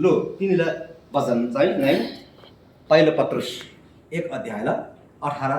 लो तिनीलाई वचन चाहिँ नै पहिलो पत्रुस 1 अध्याय 18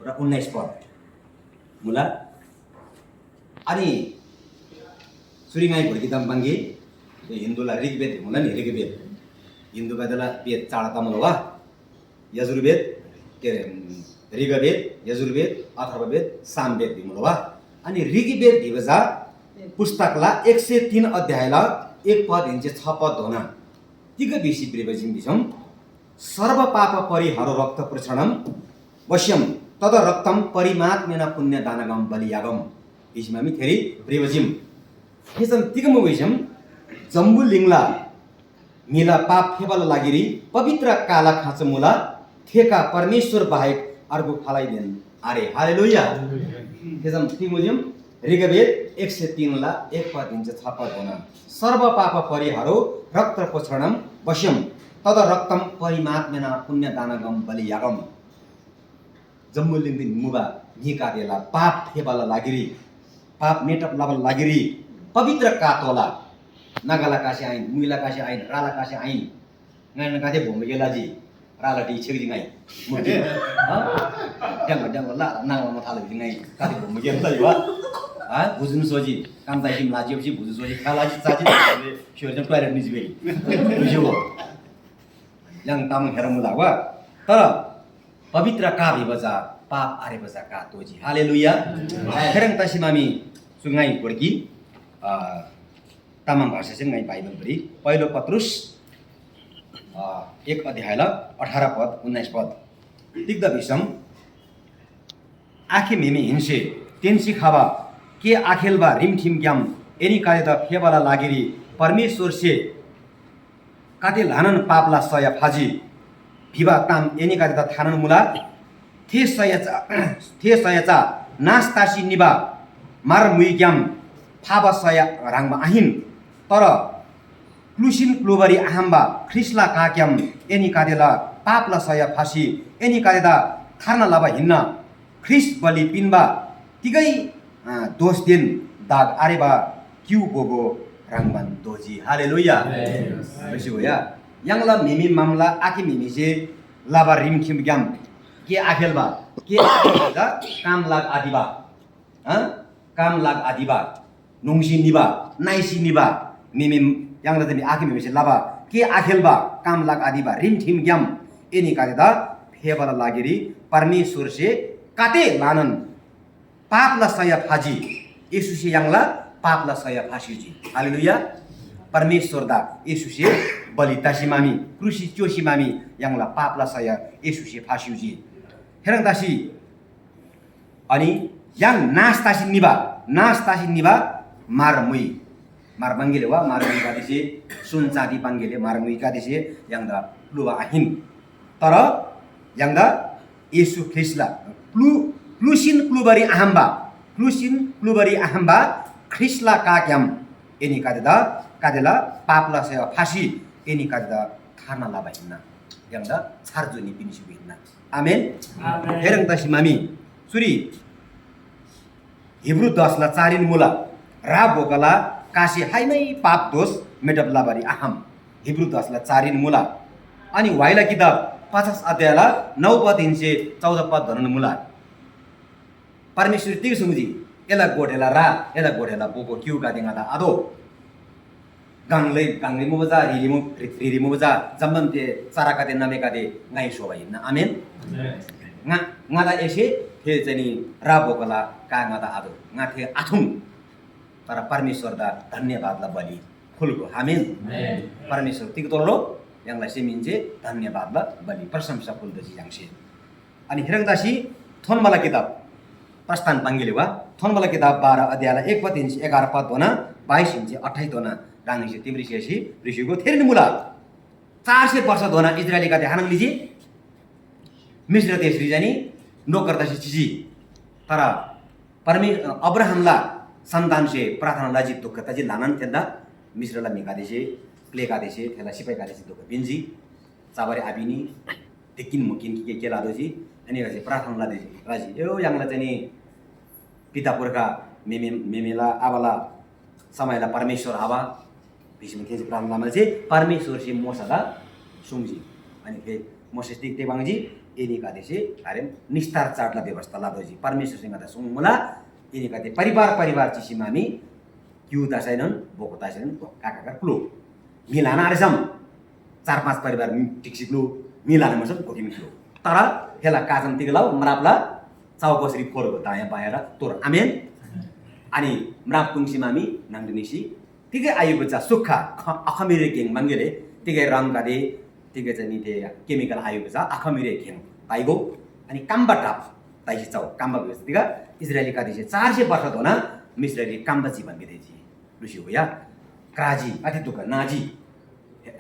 र 19 पद मुला अनि सुरिङाई भुर्किदम बंगी हिन्दूला ऋग्वेद होला नि ऋग्वेद हिन्दू बेदला वेद चाडा तमलवा यजुर्वेद के ऋग्वेद यजुर्वेद अथर्ववेद सामवेद भिमुलवा अनि ऋग्वेद भिबजा पुस्तकला 103 अध्यायला 1 पद हिंचे 6 पद होना तिग बिसी प्रिवजिम बिसम सर्व पाप परिहरो रक्त प्रचणम वश्यम तद रक्तम परिमात्मेन पुण्य दानगम बलियागम इसमामी थेरी प्रिवजिम हेसम तिगम वइसम जम्बु लिंगला मिला पाप फेबल लागिरी पवित्र काला खाँच मुला थेका परमेश्वर बाहेक अर्को फलाइदेन अरे हालेलुया हेसम तिगम ऋग्वेद 103 ला 1 पद हिंचे 6 पद होना सर्व पाप परिहरो रक्त पोषणम वश्यम तद रक्तम परिमात्मेन पुण्य दानगम बलियागम जम्मुलिंग मुबा निकादेला पाप फेबला लागिरी पाप मेटअप लाबल लागिरी पवित्र कातोला नागाला कासे आइन मुइला कासे आइन राला कासे आइन ngana काथे भोम गेलाजी राला टी छेगि ngai मुति जंग जंग ला नागा थाले ngai काथे भोम गेला युवा हा बुझ्नु सोजी काम ताइसिम लाजिपछि बुझ्नु सोजी खालाजी चाची शिवरजन टोयलेट निजिबे बुझ्यो yang tamu heramu lawa तर पवित्र का भिबजा पाप आरे बजा का तोजी हालेलुया हेरङ तासी मामी सुंगाई पडकी तामाङ भाषा चाहिँ ngai बाइबल भरि पहिलो पत्रुस 1 अध्याय 18 पद 19 पद दिग्द विषम आखे मेमे हिंसे तेन्सी खावा के आखेलबा रिमठिम ग्याम एनी काले त फेबला लागिरी परमेश्वर से काटे लानन पापला सय फाजी भिवा ताम एनी काटे त थानन मुला थे सयचा नास्तासी निबा मार मुइग्याम फाबा सय राङमा आहिन तर क्लुसिन क्लोबरी आहाम्बा ख्रिस्ला काक्याम एनी काटेला पापला सय फासी एनी काटेदा थार्न लाबा हिन्न ख्रिस बलि पिनबा तिगै दोष दिन दाग आरेबा क्यू बोगो राङमान दोजी हालेलुया बसियो या यांगला मिमी मामला आके मिमी से लाबा रिमखिम ग्याम के आखेलबा के आखेलबा काम लाग आदिबा काम लाग आदिबा नोंसी निबा नाइसी निबा मिमी यांगला जनि आके मिमी से लाबा के आखेलबा काम लाग आदिबा रिमठिम ग्याम एनी काटेदा फेबला लागिरी परमेश्वर से काटे लानन पापला सय फाजी येशू से यांगला पापला सय फासीजी हालेलुया परमेश्वर दा येशू से बलितासी मामी क्रुसी चोसी मामी यांगला पापला सय येशू से फासीजी हेरङ दासी अनि yang नास्तासी निबा मारमुई मारबंगेले वा मारमुई कादिसे सुन चाँदी बंगेले मारमुई कादिसे yang दा लुवा आहिन तर yang दा येशू ख्रिस्टला क्लुसिन क्लुबरी आहाम्बा ख्रिस्टला काक्याम एनी कादेला पापला सय फासी एनी कादेदा थाना लाबा हिन्ना yang दा छारजुनी पिनिसु हिन्ना आमेन हेरङ तासी मामी सुरी हिब्रू 10 ला 4 मुला रा बोकला काशी हाइमै पाप दोष मेटबला बरी आहाम हिब्रू 10 ला 4 मुला अनि वाइला किताब 50 अध्यायला 9 पद हिंसे 14 पद धरन मुला परमेश्वर तिग सुमुजी एला गोठेला रा एला गोठेला बोको क्यू का दिङादा आदो गांगले मुबजा रिरि मुबजा जम्बन्ते चाराका दे नमेका दे ngai सोबा हिन्न आमेन ngada एसे थे चाहिँ रा बोकला का ngada आदो ngaथे आथुम तर परमेश्वर दा धन्यवादला बलि फुलको आमेन परमेश्वर तिग तोलो यांगला सेमिन्जे धन्यवादला बलि प्रशंसा फुल दजी जांगसे अनि हिरङदासी थोनमाला किताब प्रस्थान पांगेले वा थोनमाला किताब 12 अध्याय 1 पद 11 पद होना 22 इंच 28 होना रांगसे तिम्रिसेसी ऋषिको थेरिन मुला 400 वर्ष होना इजरायली का ध्यान लिजी मिस्र देश रिजानी नोकरदासी चिजी तर अब्राहमला संतान से प्रार्थना लाजी दुःख तजी लानन थेदा मिस्रला मिकादेसे प्लेका देसे थेला सिपाइका देसे दुःख बिन्जी चाबरे आबिनी दिकिन मुकिन के लादोजी अनि रजे प्रार्थना ला देजी राजी यो यांगला चाहिँ पिता पुर्खा मेमेला आवाला समयला परमेश्वर आवा बिचमा के प्रार्थना लामाले चाहिँ परमेश्वर से मोसदा सुङजी अनि के मोसेस दिक तेबाङजी एनी कादे से हारेम निस्तार चाटला व्यवस्था लादोजी परमेश्वर से माता सुङ मुला एनी कादे परिवार चिसी मामी क्यू दासाइनन बोको दासाइनन काका क्लो मिलाना आरेसम 4-5 परिवार टिक्सिक्लो मिलाना मसम कोकी मिक्लो तर हेला काजन तिगलाउ मरापला चाउ कसरी फोर दायाँ बाएर तोर आमेन अनि मराप कुङसी मामी नांगदिनिसी तिगे आयुको जा सुखा अखमिरे गेङ मंगेले तिगे रङ गादे तिगे चाहिँ निते केमिकल आयुको जा अखमिरे गेङ ताइगो अनि काम्बा टाप ताइसी चाउ काम्बा व्यवस्थिका इजरायली का दिसे 400 वर्ष दोना मिस्रली काम्बा जीवन बितेजी लुसियो या क्राजी अति दुख नाजी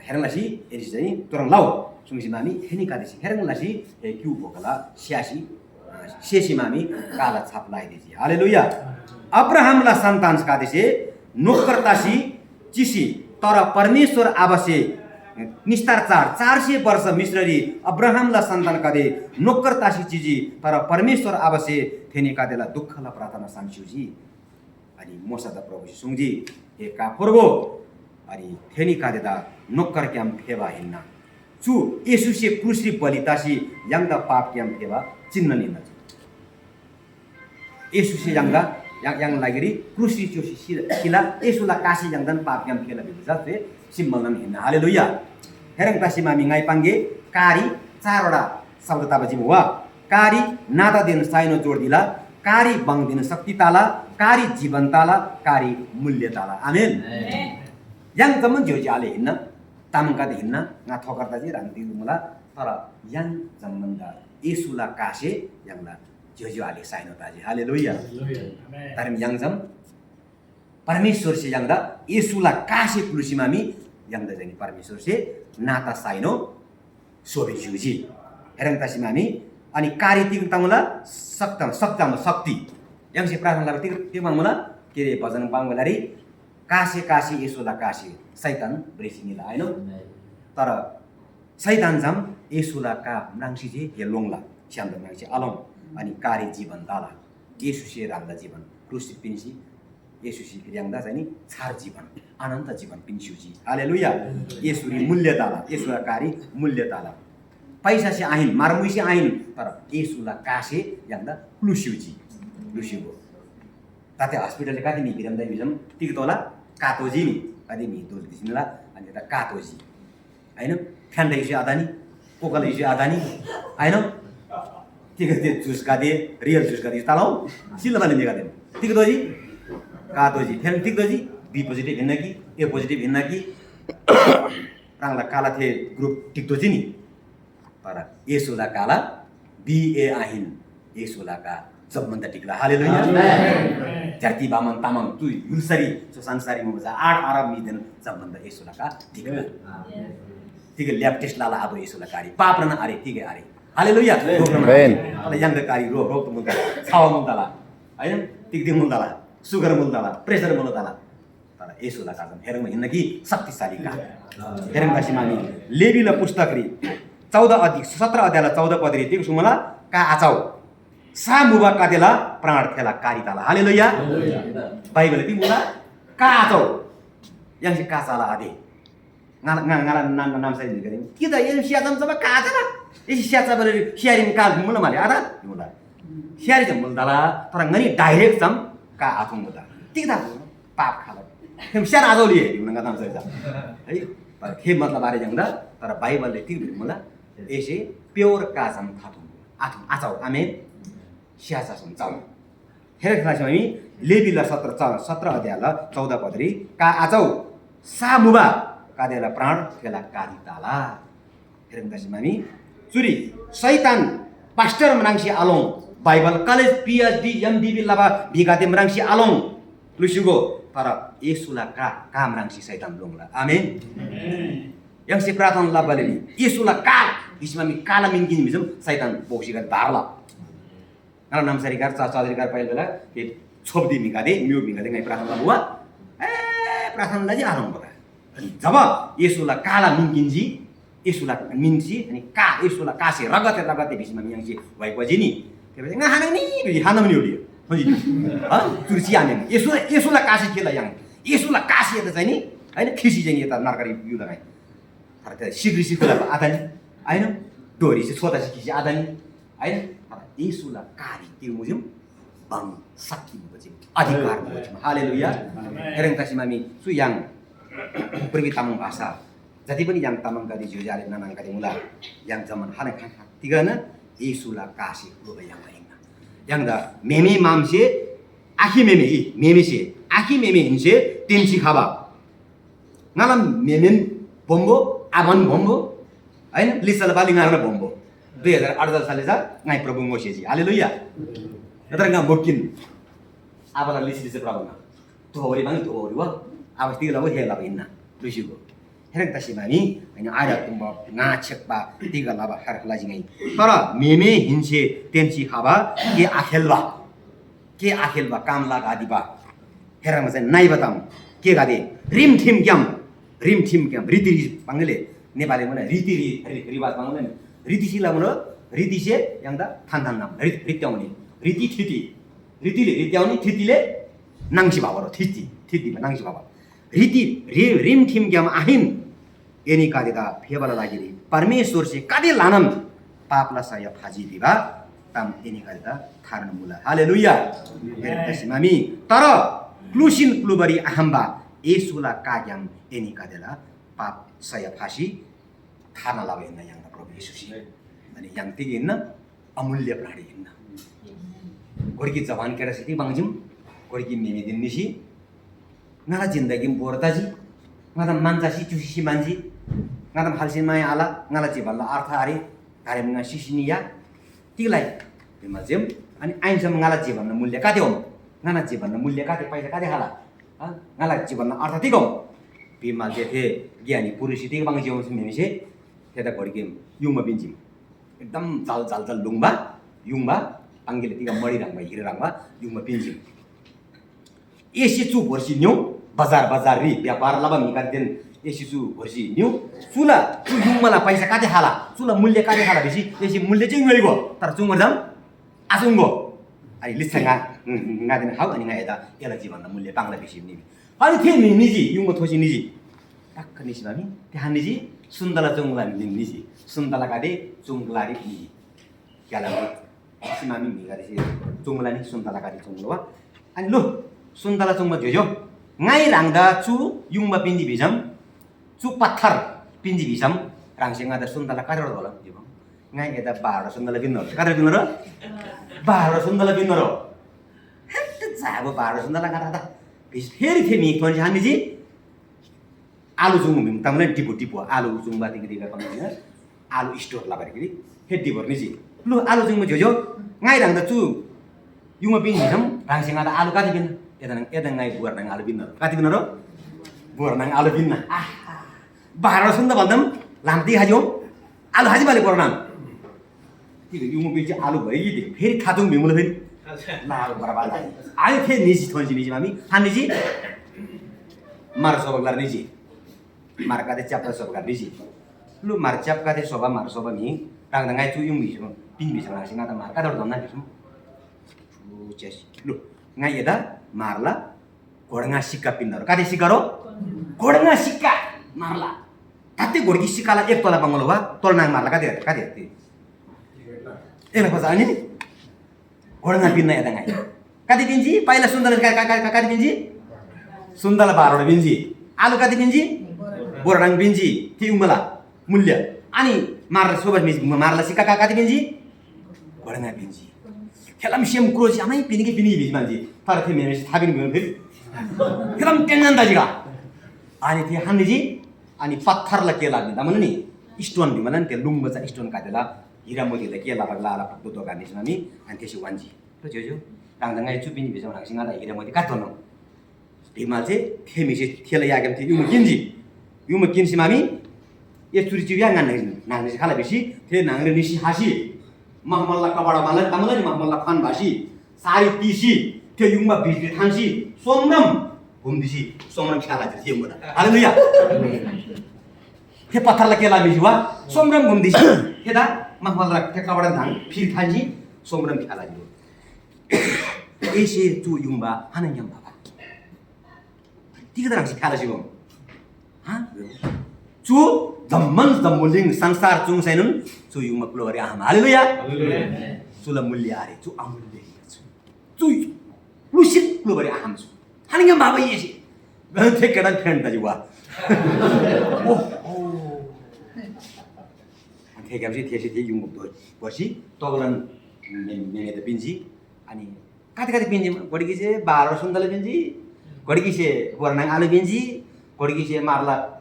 हेरलासी एरिस चाहिँ तुरङ लाउ सुङसी मामी हेनी का दिसे हेरलासी हे क्यू भोकला स्यासी शेसी मामी काला छाप लाइदिजी हालेलुया अब्राहमला सन्तान का दिसे नोकरतासी चिसी तर परमेश्वर आवासे निस्तार 400 वर्ष मिश्ररी अब्राहमला सन्तान कदे नोकरतासी चिजी तर परमेश्वर आवासे थेने कादेला दुःखला प्रार्थना सांस्युजी अनि मोसदा प्रभु सुङजी हे काफोरगो अनि थेनी कादेदा नोकर क्याम फेवा हिन्ना चु येशुसे क्रुसरी बलितासी यांगदा पाप क्याम फेवा चिन्ह निन्न येशुसे यांगदा yang lagiri krusi cusi sila esula kasih yang dan pap yang kela bisa te simbalan hinna haleluya herang tasi mami ngai pangge kari चारवटा शब्द ताबजी हुआ कारी नाता दिन साइनो जोड दिला कारी बङ दिन शक्ति ताला कारी जीवन ताला कारी मूल्य ताला आमेन yang zaman joji ale hinna tamang ka hinna nga thokar ta ji rang di mula tara yang zaman da esula kase yang la joji ale saino ta ji haleluya tarim yang jam परमेश्वर से yang da esula kase kulusi mami yang da jani परमेश्वर से नाता साइनो सोबे juicy हेरङ तासी मामी अनि कार्य तिग तंगला सक्तम शक्ति yang si प्रार्थना ला तिग मांगला के रे भजन पांगलारी कासे कासे येशुला कासे शैतान ब्रेसिनीला हैन तर शैतान जम येशुला का मनांसी जे हेलोङला स्यामले मनांसी अलङ अनि कार्य जीवन दाला येशु से रांदा जीवन क्रुसि पिन्सी येशु से रियांदा चाहिँ छार जीवन अनन्त जीवन पिन्स्युजी हालेलुया येशुरी मूल्य दाला येशुला कार्य मूल्य दाला पैसा से आइन मारमुई से आइन तर येशुला कासे यांदा लुस्युजी लुस्युगो ताते हस्पिटलले काति नि बिरमदै बिजम तिक तोला कातोजी नि काति नि दोल दिसिनला अनि त कातोजी हैन ठ्यान्डै से आदानी कोकलै से आदानी हैन तिक ते जुस कादे रियल जुस कादे तालाउ सिलबाले निगादे तिक दोजी कातोजी फेन तिक दोजी बी पोजिटिभ हिन्न कि ए पोजिटिभ हिन्न कि रांगला काला थे ग्रुप टिक दोजी नि तर येशुला काला बी ए आहिन येशुला का सबभन्दा टिक्ला हालेलुया धरती बामन तामाङ तु युलसरी सो संसारी मजा 8 अरब मिलियन सबभन्दा येशुला का टिक्ला तिगे ल्याब टेस्ट लाला आबो येशुला कारी पाप रन आरे तिगे आरे हालेलुया आमेन अले यांग कारी रोग रोग मुदा छावा मुदाला हैन तिग दि मुदाला सुगर मुदाला प्रेसर मुदाला तर येशुला का हेरङ हिन्न कि शक्तिशाली का हेरङ कासी मानी लेवीला पुस्तक री 17 अध्याय 14 पद री तिग सुमला का आचाउ सा मुबा कादेला प्राण खेला कारिताला हालेलुया बाइबल ती मुला का आचाउ yang si kasala ade ngala nam sai ni garing kita yang sia jam sama ka acha isi sia cha bari sharing ka mula male ada mula sharing jam mula dala तर ngani direct jam ka athum muda tikda पाप खाला हम sia आजो लिए नंगा नाम sai ja है पर के मतलब आरे जंगदा तर बाइबलले ती मुला एसे प्योर का जम थाथुम आथुम आचाउ आमेन स्याचा सञ्चाउ हेरेक खासमा हामी लेवीला 17 अध्याय 14 पदरी का आचाउ सा मुबा कादेला प्राण फेला कादी ताला हेरेक खासमा हामी चुरी शैतान पास्टर मनांसी आलोङ बाइबल कलेज पीएचडी एमडीबी लाबा बिगाते मनांसी आलोङ लुसिगो तर येशुला का मनांसी शैतान लोङला आमेन yang si प्रार्थना लाबले येशुला का इसमा मी काला मिन्किन बिजम शैतान बोक्सीगा दारला kalau nam sari kar चाचाले कर पाइल बेला के छोप्दी मिकादे म्यु मिकादे ngai प्रार्थना हुआ प्रार्थना लाजी आरम्भ बगा जब येशुला काला मिन्किन्जी येशुला मिन्सी अनि का येशुला कासे रगते बिचमा मियाङजी भएपछि नि त्यसपछि ngahanang नि हानम नि उडियो हजुर ह तुर्सी आने येशुला कासे केला yang येशुला कासे त चाहिँ नि होइन खिसीसँग यता नर्कारी यो लगाएँ तर त्यो सिक्री कुरा आधा नि होइन डोरी चाहिँ छोटा खिसी आधा नि होइन तर येशूलाई कार्य त्यो मुझ्यौँ बङ शक्ति मुझ्यौँ अधिकार मुझ्यौँ हालेलुया हेरें तासिम हामी सुयाङ पूर्वी तामाङ भाषा जति पनि याङ तामाङका जिउजाले नानाङका मुला याङ जमन हाने खाना तिगन येशूलाई कासे लोब याङ याङ दा मेमे मामसे आखी मेमे मेमेसे आखी मेमे हिंसे तेन्सी खाबा ngalam memen bombo aban bombo होइन लिसल बाली ngaran bombo 2018 सालचा ngai प्रभु मोसेजी हालेलुया नत्र nga bokin abala lisi प्रभु na thori bang thori wa abasti la he la inna lusigo herek tasimani ani ada tumba nga chekba tiga la ba har laji ngai tara meme hinse tensi khaba ke akhelba kam la gadi ba herang ma nai batam के गादे rim ठिम क्याम रीति बांगले नेपाली भने रीति रिवाज बांगले रीति सिला मनो रीति से यांदा थान नाम रीत्याउनी रीति थिति रीतिले रीत्याउनी थितिले नांगसी बाबरो थिति नांगसी बाबा रीति रिम ठिम क्याम आहिन एनी कादेदा फेबला लागिरी परमेश्वर से कादे लानन पापला साया फाजी दिबा ताम एनी कादेदा थारन मुला हालेलुया हेरतसिमामी तर क्लुसिन क्लुबरी अहम्बा येशूला काग्याम एनी कादेला पाप सय फासी थाना लावे न यांग प्रभु येशूसी अनि यांग तिगे न अमूल्य प्राणी हिन्न गोरकी जवान केरा सिटी बांगजिम गोरकी मेमे दिन निसी नाला जिन्दगी बोरताजी ngada manjasi cusi manji ngada halsin mai ala ngala jiballa artha ari gare menga sisiniya tilai bimazim ani ainsam ngala jibanna mulya kadeom ngana jibanna mulya kade paisa kade hala ngala jibanna artha tigom bimal jethe gyani purushi tig bang jiom sumini theda gorigem yuma binjim एकदम जाल लुङबा युङबा अंगिले तिगा मडी रंगबा हिरे रंगबा युङबा binjim AC चु वर्षी new बाजार री व्यापार लाबा मिकादेन एसी चु वर्षी न्यू चुला चु युङमला पैसा काटे हाला चुला मूल्य काटे हाला बेसी एसी मूल्य चाहिँ गइगो तर चुङर जाम आसुङगो अनि लिसंगा ngaden हाउ अनि ngaeda एला जीवन मूल्य बांगला बेसी नि अनि थे निजी युङमा थोसी निजी टक्क निसी बामी त्यहाँ निजी सुन्दला चुङला निजी सुन्दला काटे चुङलारी निजी क्याला सिमामी मिगारी चुङला नि सुन्दला काटे चुङलवा अनि लो सुन्दला चुङमा जोजो ngai rangda chu yungma pindi bisam chu pathar pindi bisam rangse ngada sundala kadar dola jibang ngai eta bar sundala binnor kadar binnor bar sundala binnor hette jabo bar sundala kada bis feri themi kon jani ji alu jung mim tamle tipu alu jung ba tinggi ga pangina alu store la bari he dibor ni ji lu alu jung ma jojo ngai rangda chu yungma pindi bisam rangse ngada alu kadi bin edang ngai buar nang alu binna kati binna ro buar nang alu binna bahara sunda bandam lamti hajo alu haji bale korna tiga yumu beji alu bhai gide feri khatung bimul feri la barabar lai ai the niji thonji niji mami han niji mar sobaglar niji mar kate chapta sobaglar niji lu mar chap kate soba mar soba ni tang ngai chu yung bisu pin bisu na singa ta mar ka dor donna bisu chu ches lu ngai eda marla goranga sikka pinnaro kade sikaro goranga sikka marla kate gorgi sikala ek tola bangolo ba tolnang marla kade ti ela pasa ani goranga pinna eda ngai kade pinji paila sundala kade pinji sundala baro pinji alu kade pinji borang pinji ti umala mulya ani marla sobat mis marla sikka kade pinji goranga pinji हेलम सेम क्रोज आमै पिनिके पिनि बिज मान्छे तर थे मेरो थाबिन भयो फेरि हेलम टेन्सन दाजिगा अनि थे हान्नेजी अनि पत्थरला के लाग्ने त नि स्टोन दिमला नि ते लुङ बचा स्टोन काटेला हिरा मोतीले के ला ला पत्तो तो गाने छनी अनि त्यसै वान्जी र जोजो टाङडङै चुपिनि बिज मान्छे ngada हिरा मोती काट्थन बिमा चाहिँ थेमिसे थेला यागम थे युम किनसी मामी ए चुरी चिया नांने खाला बेसी थे नांगले निसी हासी महमल्ला कबाडा माला तमला नि महमल्ला खान भासी सारी तीसी त्यो युङमा बिजली थांसी सोमरम घुमदिसी सोमरम खाला जति युङमा हालेलुया थे पत्थरला केला मिजुवा सोमरम घुमदिसी हेदा महमल्ला थे कबाडा धान फिर थांसी सोमरम खाला जति एसे चु युङबा हानयम बाबा तिगदरांसी खाला जिबो Chu zaman zamuling sangsar chung sainun chu yung maglori aham. Haleluya. Chu la mulyari chu amulye chu lusit globari aham chu. Haninga baba yesi. Gante kedan fen dajiwa. Ante gamsi thesi the yung mugdo. Bosi togolan meme da pinji ani kati pinji godi se 12 sundal pinji godi se warnang alu pinji godi se marla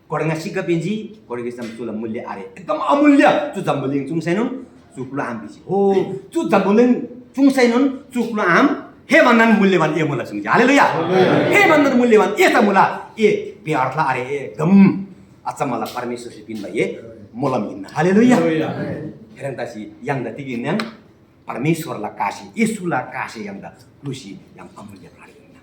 Korang ngasih ke pinji, korang kisah sulam mulia are. Ekam amulia, tu jambuling cung sainun, cukula am pinji. Oh, tu jambuling cung sainun, cukula am. He manan mulyawan ye mula sungja. Haleluya. He manan mulyawan ye samula ye biarlah are ye gem. Asal malah Parmesur si pinba ye mula minna. Haleluya. Herang tasi yang dah tiga yang Parmesur lah kasih, Yesus lah kasih yang dah lusi yang amulia haleluya.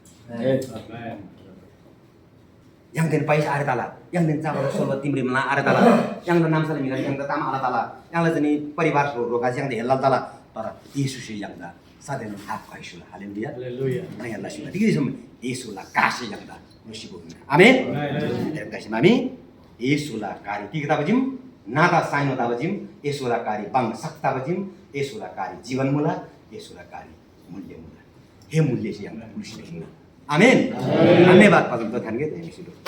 Yang den pais are tala, yang den cabar solva timri mena are tala, yang den nam salim yang den tama ala tala, yang lajeni parivar soro kasih yang den helal tala, para Yesus yang dah saden hak kaisul. Haleluya. Haleluya. Naya Allah sudah tiga isum Yesus lah kasih yang dah musibah. Amin. Terima kasih mami. Yesus lah kari tiga tabajim, nada saino tabajim, Yesus lah kari bang sak tabajim, Yesus lah kari jiwan mula, Yesus lah kari mulia mula. He mulia yang dah musibah. Amin. Amin. Baat pasal Tuhan kita ini sudah.